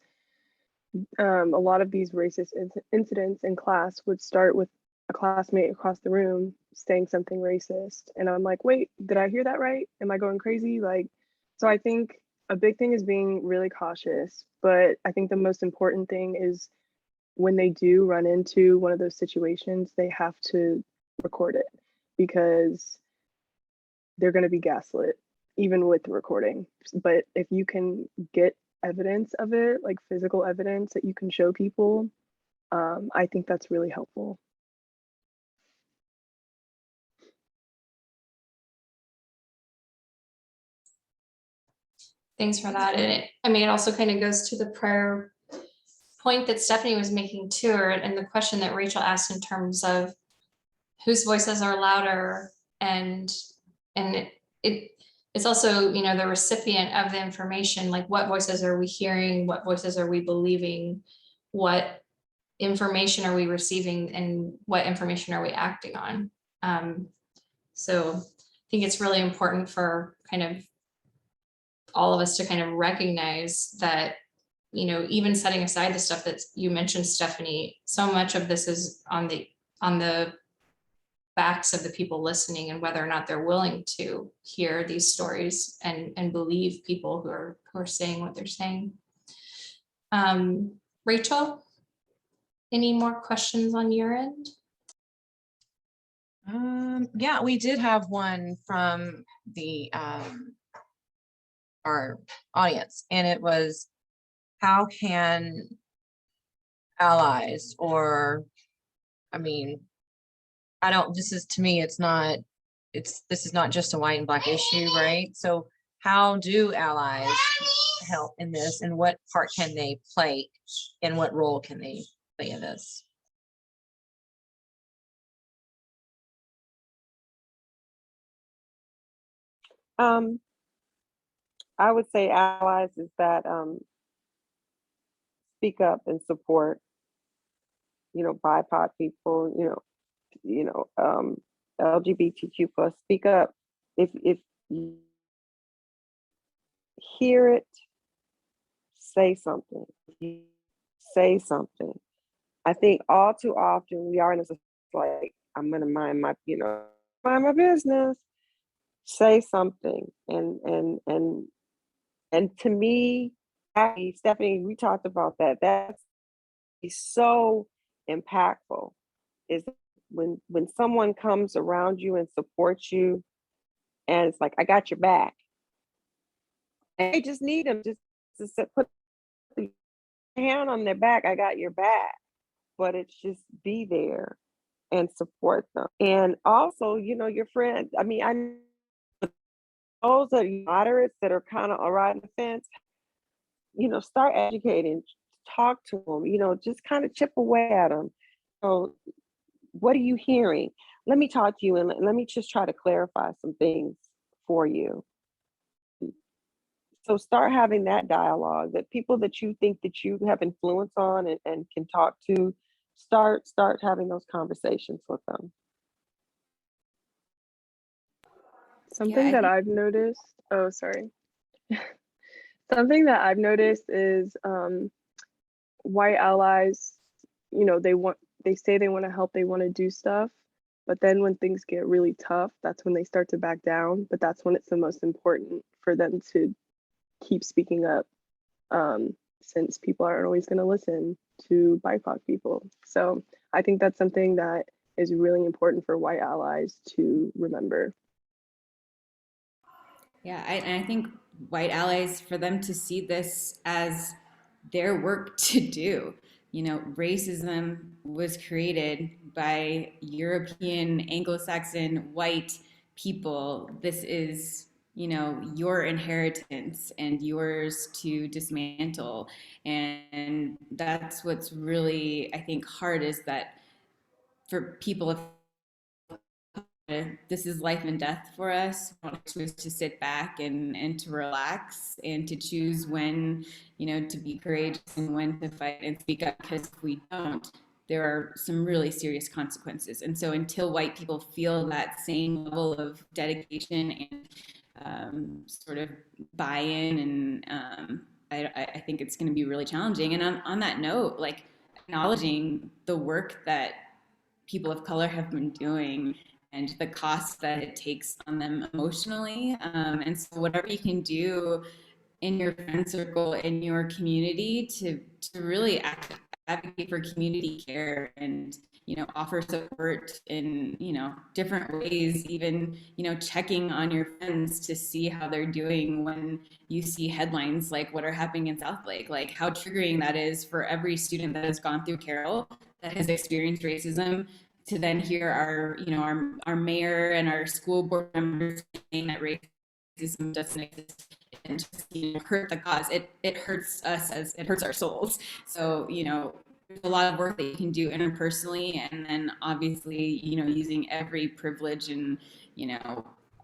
a lot of these racist incidents in class would start with a classmate across the room saying something racist, and I'm like, wait, did I hear that right? Am I going crazy? So I think a big thing is being really cautious, but I think the most important thing is when they do run into one of those situations, they have to record it because they're going to be gaslit even with the recording. But if you can get evidence of it, like physical evidence that you can show people, I think that's really helpful. Thanks for that. And it also kind of goes to the prior point that Stephanie was making too, and the question that Rachel asked in terms of whose voices are louder, and it's also, the recipient of the information, like what voices are we hearing, what voices are we believing, what information are we receiving, and what information are we acting on. So I think it's really important for kind of all of us to kind of recognize that, even setting aside the stuff that you mentioned, Stephanie, so much of this is on the backs of the people listening and whether or not they're willing to hear these stories and believe people who are saying what they're saying. Rachel, any more questions on your end? Yeah, we did have one from the our audience, and it was, how can allies, or this is, to me, this is not just a white and black issue, right? So how do allies help in this, and what part can they play, and what role can they play in this? I would say allies is that speak up and support, BIPOC people, LGBTQ plus, speak up. If you hear it, say something. Say something. I think all too often we are in this, like, I'm gonna mind my business. Say something. And to me, Stephanie, we talked about that. That's so impactful. Is when someone comes around you and supports you, and it's like, I got your back. And they just need them just to put the hand on their back. I got your back. But it's just be there and support them. And also, your friend, I those are moderates that are kind of riding the fence, start educating, talk to them, just kind of chip away at them. So what are you hearing? Let me talk to you, and let me just try to clarify some things for you. So start having that dialogue, that people that you think that you have influence on and can talk to, start having those conversations with them. Something that I've noticed, something that I've noticed is white allies, they say they want to help, they want to do stuff, but then when things get really tough, that's when they start to back down. But that's when it's the most important for them to keep speaking up, since people aren't always going to listen to BIPOC people. So I think that's something that is really important for white allies to remember. Yeah, and I think white allies, for them to see this as their work to do. Racism was created by European, Anglo-Saxon, white people. This is, your inheritance and yours to dismantle. And that's what's really, I think, hard, is that for people of this is life and death for us. We want to choose to sit back and to relax, and to choose when, to be courageous and when to fight and speak up, because if we don't, there are some really serious consequences. And so until white people feel that same level of dedication and sort of buy-in, and I think it's going to be really challenging. And on that note, like, acknowledging the work that people of color have been doing and the cost that it takes on them emotionally. And so whatever you can do in your friend circle, in your community, to really advocate for community care and, offer support in, different ways, even, checking on your friends to see how they're doing when you see headlines like what are happening in Southlake, like how triggering that is for every student that has gone through Carroll, that has experienced racism, to then hear our mayor and our school board members saying that racism doesn't exist and just hurt the cause. It hurts us, as it hurts our souls. So there's a lot of work that you can do interpersonally, and then obviously using every privilege and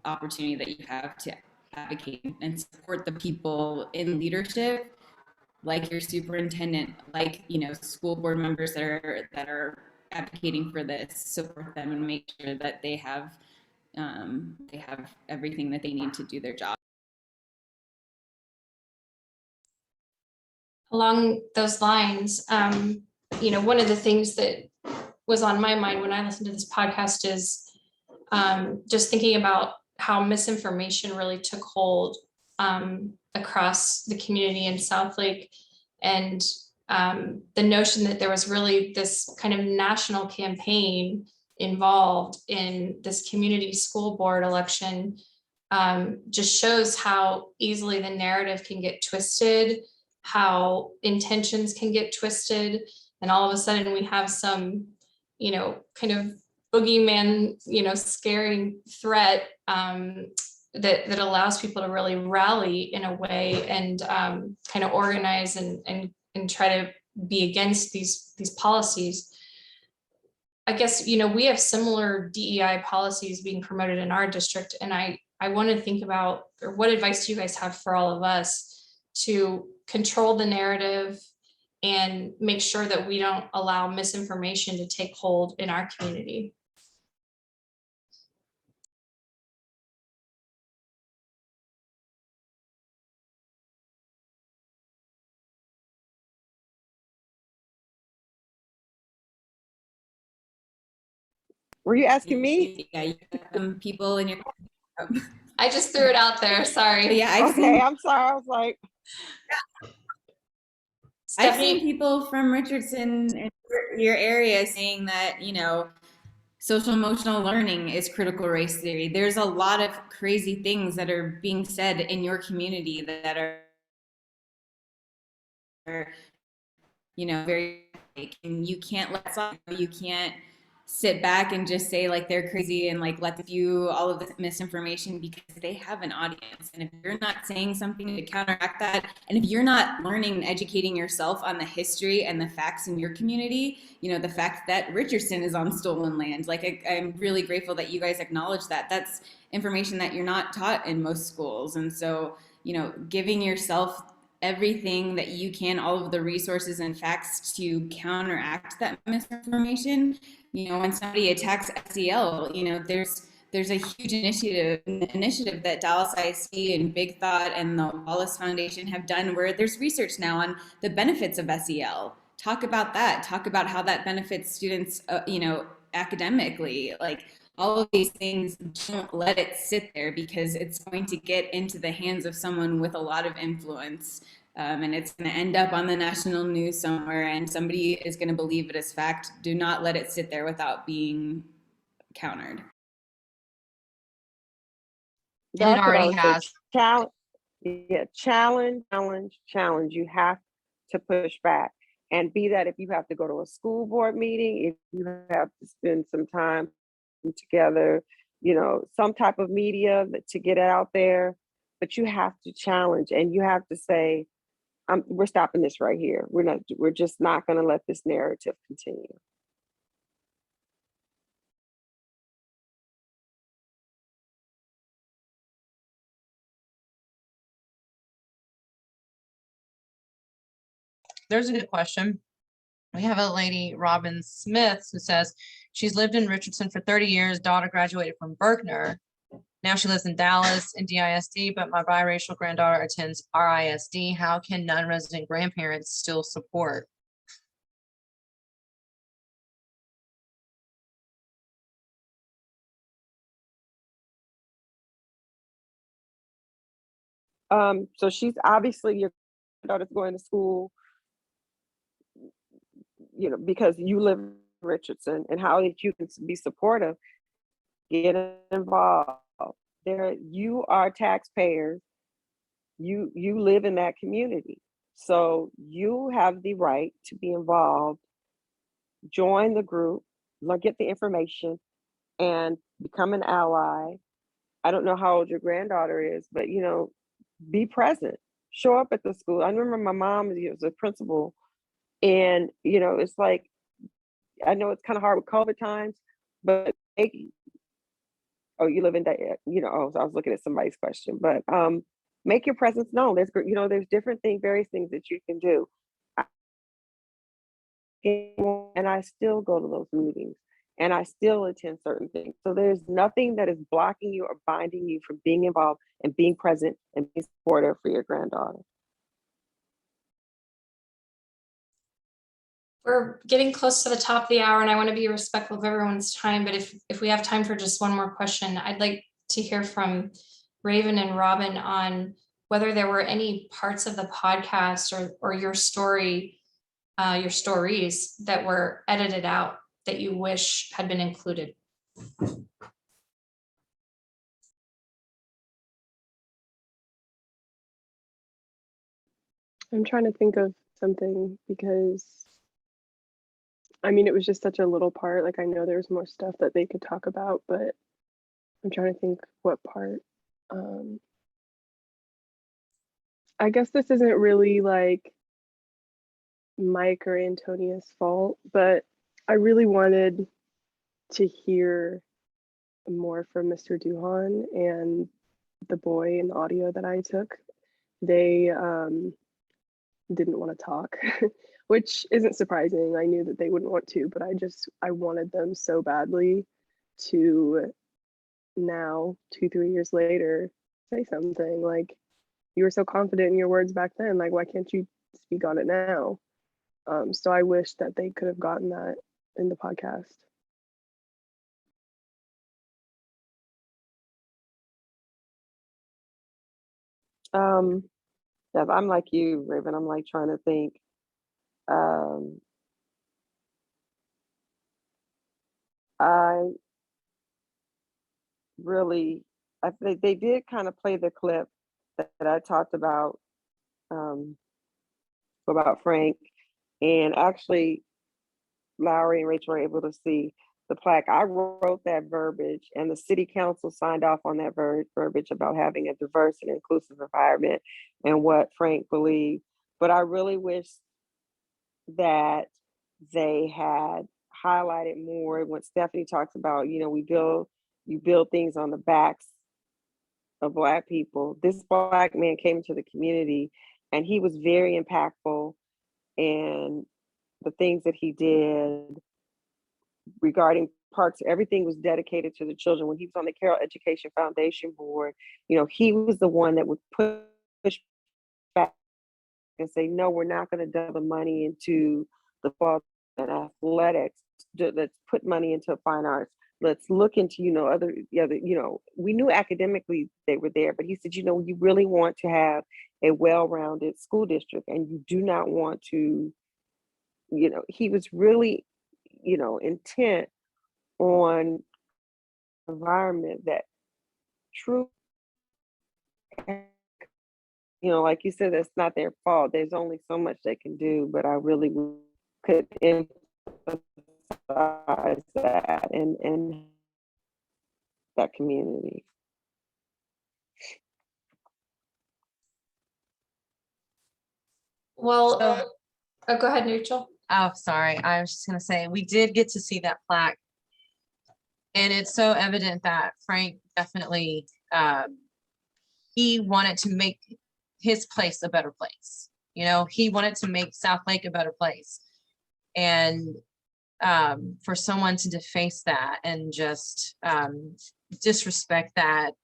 opportunity that you have to advocate and support the people in leadership, like your superintendent, like school board members that are advocating for this. Support them and make sure that they have everything that they need to do their job. Along those lines, one of the things that was on my mind when I listened to this podcast is just thinking about how misinformation really took hold across the community in Southlake, and the notion that there was really this kind of national campaign involved in this community school board election just shows how easily the narrative can get twisted, how intentions can get twisted, and all of a sudden we have some, kind of boogeyman, scaring threat that allows people to really rally in a way and kind of organize and try to be against these policies. I guess, we have similar DEI policies being promoted in our district, and I want to think about, or what advice do you guys have for all of us to control the narrative and make sure that we don't allow misinformation to take hold in our community. Were you asking me? Yeah, you have some people in your. I just threw it out there, sorry. But yeah, I've Okay, seen, I'm sorry. I was like, I've seen Stephanie, people from Richardson in your area saying that, you know, social emotional learning is critical race theory. There's a lot of crazy things that are being said in your community that are, you know, very, and you can't let slide. You can't sit back and just say like they're crazy and like let them view all of this misinformation, because they have an audience. And if you're not saying something to counteract that, and if you're not learning and educating yourself on the history and the facts in your community, you know, the fact that Richardson is on stolen land, like I'm really grateful that you guys acknowledge that. That's information that you're not taught in most schools. And so, you know, giving yourself everything that you can, all of the resources and facts to counteract that misinformation. You know, when somebody attacks SEL, you know, there's a huge initiative that Dallas ISD and Big Thought and the Wallace Foundation have done, where there's research now on the benefits of SEL. Talk about that. Talk about how that benefits students, you know, academically. Like, all of these things, don't let it sit there, because it's going to get into the hands of someone with a lot of influence. And it's going to end up on the national news somewhere, and somebody is going to believe it as fact. Do not let it sit there without being countered. And it that's what I already would say. has. Challenge, yeah, challenge. You have to push back. And be that if you have to go to a school board meeting, if you have to spend some time together, you know, some type of media to get it out there, but you have to challenge, and you have to say, we're stopping this right here. We're just not going to let this narrative continue. There's a good question. We have a lady, Robin Smith, who says she's lived in Richardson for 30 years. Daughter graduated from Berkner. Now she lives in Dallas in DISD, but my biracial granddaughter attends RISD. How can non-resident grandparents still support? So she's obviously, your daughter's going to school, you know, because you live in Richardson, and how that you can be supportive, get involved. There, you are taxpayers. You live in that community, so you have the right to be involved. Join the group, get the information, and become an ally. I don't know how old your granddaughter is, but you know, be present. Show up at the school. I remember my mom was a principal, and you know, it's like, I know it's kind of hard with COVID times, but oh, you live in that, you know, oh, so I was looking at somebody's question, but make your presence known. There's different things, various things that you can do. And I still go to those meetings, and I still attend certain things. So there's nothing that is blocking you or binding you from being involved and being present and being supportive for your granddaughter. we're getting close to the top of the hour, and I want to be respectful of everyone's time, but if we have time for just one more question, I'd like to hear from Raven and Robin on whether there were any parts of the podcast or your story, your stories that were edited out that you wish had been included. I'm trying to think of something, because I mean, it was just such a little part. Like, I know there's more stuff that they could talk about, but I'm trying to think what part. I guess this isn't really like Mike or Antonia's fault, but I really wanted to hear more from Mr. Duhan and the boy in the audio that I took. They didn't want to talk, which isn't surprising. I knew that they wouldn't want to, but I wanted them so badly to now, 2-3 years later, say something. Like, you were so confident in your words back then, like, why can't you speak on it now? So I wish that they could have gotten that in the podcast. Yeah, I'm like you, Raven. I'm like trying to think. Um, I really, I think they did kind of play the clip that I talked um, about Frank, and actually, Lowry and Rachel were able to see the plaque. I wrote that verbiage, and the city council signed off on that verbiage about having a diverse and inclusive environment and what Frank believed. But I really wish that they had highlighted more when Stephanie talks about, you build things on the backs of Black people. This Black man came into the community and he was very impactful in the things that he did regarding parks. Everything was dedicated to the children. When he was on the Carroll Education Foundation board, he was the one that would push back and say, no, we're not going to dump the money into the football and athletics. Let's put money into fine arts. Let's look into, other, we knew academically they were there, but he said, you really want to have a well-rounded school district, and you do not want to, he was really, intent on environment that true, like you said, that's not their fault. There's only so much they can do, but I really could emphasize that and that community. Well, So- go ahead, Rachel. Oh, sorry. I was just gonna say, we did get to see that plaque. And it's so evident that Frank definitely, he wanted to make his place a better place. He wanted to make Southlake a better place. And for someone to deface that and just disrespect that,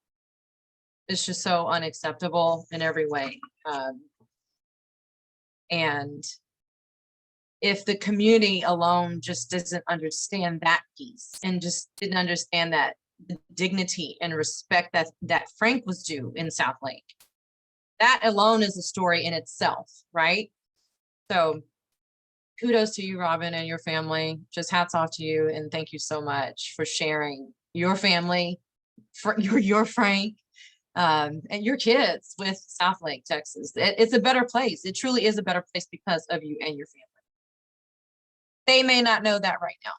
it's just so unacceptable in every way. And if the community alone just doesn't understand that piece and just didn't understand that the dignity and respect that Frank was due in Southlake, that alone is a story in itself, right? So kudos to you, Robin, and your family. Just hats off to you, and thank you so much for sharing your family, for your Frank, and your kids with Southlake, Texas. It's a better place. It truly is a better place because of you and your family. They may not know that right now.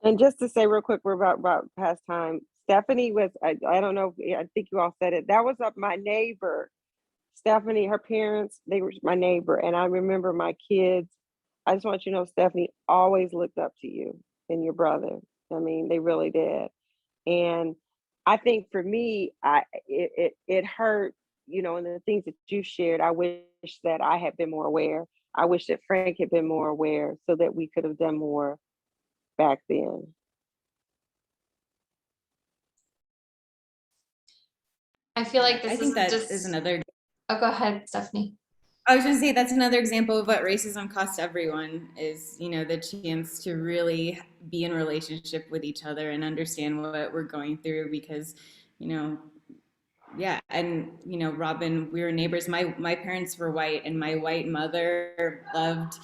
And just to say real quick, we're about past time. Stephanie was, I don't know, I think you all said it. That was my neighbor. Stephanie, her parents, they were my neighbor. And I remember my kids, I just want you to know, Stephanie always looked up to you and your brother. I mean, they really did. And I think for me, it hurt, and the things that you shared, I wish that I had been more aware. I wish that Frank had been more aware so that we could have done more back then. I feel like I this think that just is another. Oh, go ahead, Stephanie. I was going to say that's another example of what racism costs everyone is, the chance to really be in relationship with each other and understand what we're going through because, yeah. And, Robin, we were neighbors. My parents were white and my white mother loved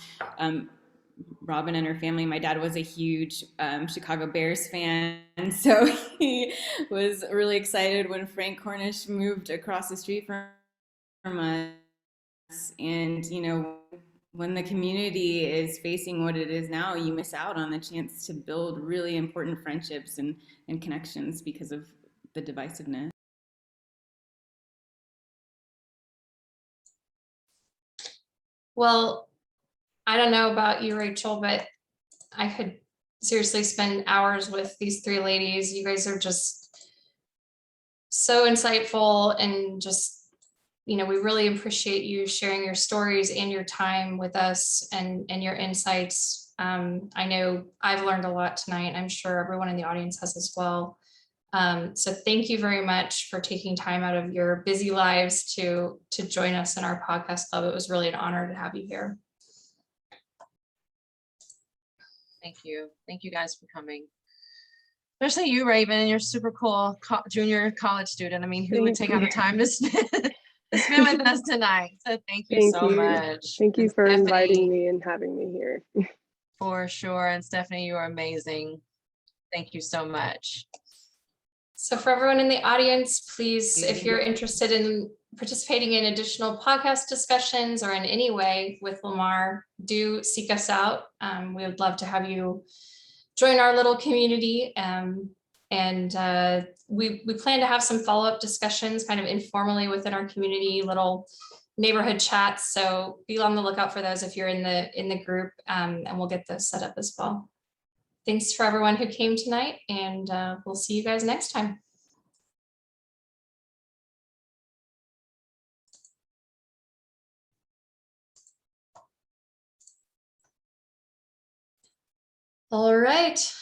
Robin and her family. My dad was a huge Chicago Bears fan. So he was really excited when Frank Cornish moved across the street from us. And, when the community is facing what it is now, you miss out on the chance to build really important friendships and connections because of the divisiveness. Well, I don't know about you, Rachel, but I could seriously spend hours with these three ladies. You guys are just so insightful and just we really appreciate you sharing your stories and your time with us and your insights. I know I've learned a lot tonight. I'm sure everyone in the audience has as well. So thank you very much for taking time out of your busy lives to join us in our podcast club. It was really an honor to have you here. Thank you. Thank you guys for coming. Especially you, Raven, you're super cool junior college student. I mean, who would Thank take out the you. time to spend with us tonight? So thank you Thank so you. much. Thank you And for inviting Stephanie, me and having me here. for sure. And Stephanie, you are amazing. Thank you so much. So for everyone in the audience, please, if you're interested in participating in additional podcast discussions or in any way with LHAMAR, do seek us out. We would love to have you join our little community. We plan to have some follow-up discussions kind of informally within our community, little neighborhood chats. So be on the lookout for those if you're in the group, and we'll get those set up as well. Thanks for everyone who came tonight, and we'll see you guys next time. All right.